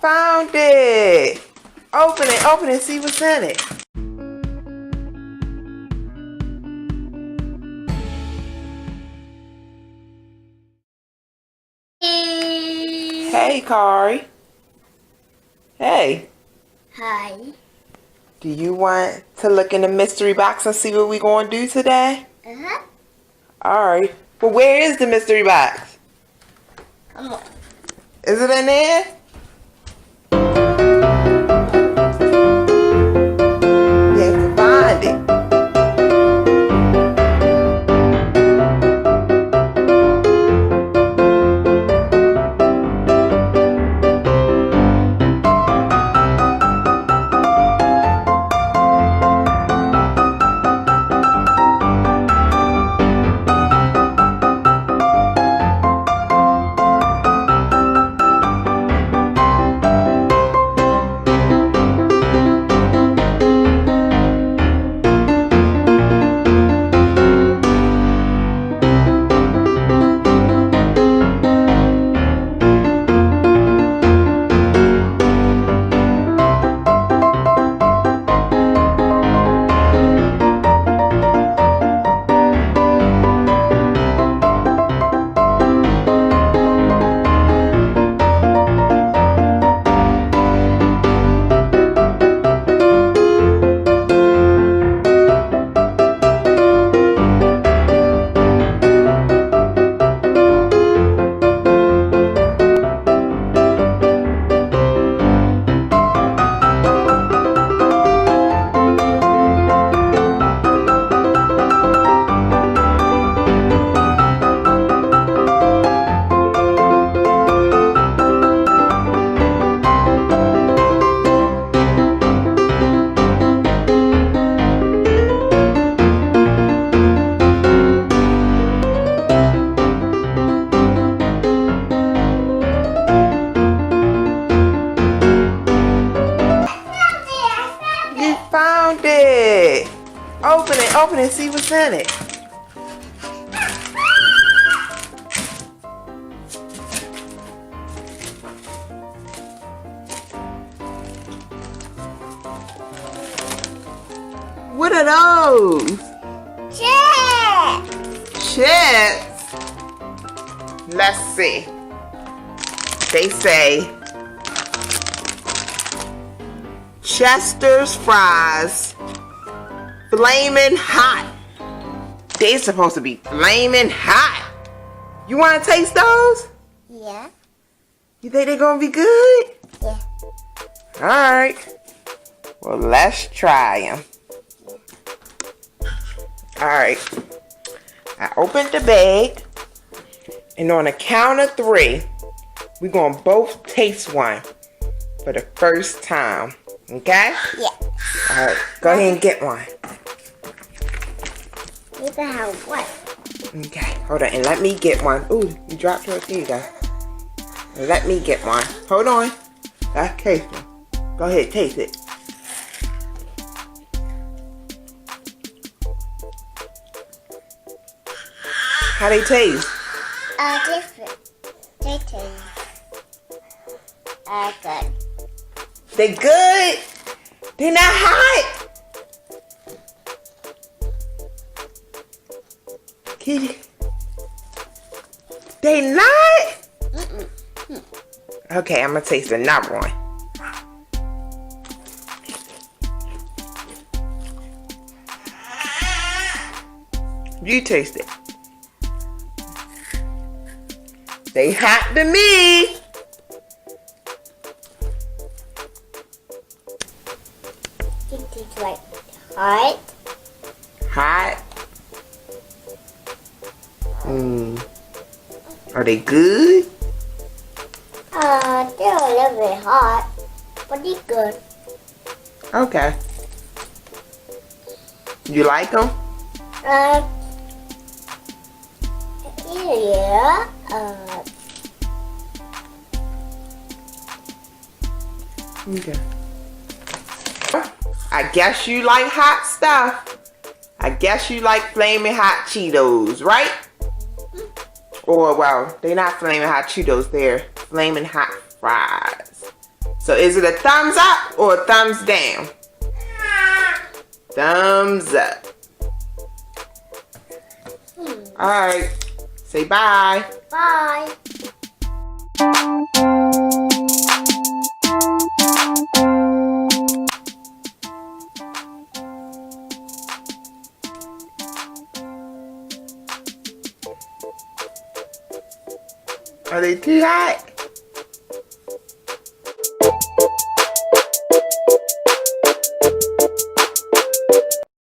Found it! Open it, see what's in it. Hey, Carrie. Hey. Hi. Do you want to look in the mystery box and see what we're going to do today? Uh-huh. Alright. Well, where is the mystery box? Come on. Is it in there? You have to find it. Found it! Open it, see what's in it. What are those? Chips! Chips? Let's see. They say Chester's fries, flaming hot. They're supposed to be flaming hot. You want to taste those? Yeah. You think they're going to be good? Yeah. Alright. Well, let's try them. Alright. I opened the bag. And on the count of 3, we're going to both taste one for the first time. Okay? Yeah. Alright, go ahead and get one. You can have one. Okay, hold on, and let me get one. Ooh, you dropped yours. Here you go. And let me get one. Hold on. That's taste one. Go ahead, taste it. How they taste? Different. They taste good. They good? They not hot? Kitty. They not? Okay, I'm gonna taste another one. You taste it. They hot to me. It tastes like hot. Hot. Are they good? They're a little bit hot, but they're good. Okay. You like them? Yeah. Okay. I guess you like hot stuff. I guess you like flaming hot Cheetos, right? Or, well, they're not flaming hot Cheetos. They're flaming hot fries. So is it a thumbs up or a thumbs down? Thumbs up. Alright. Say bye. Bye. Are they too hot?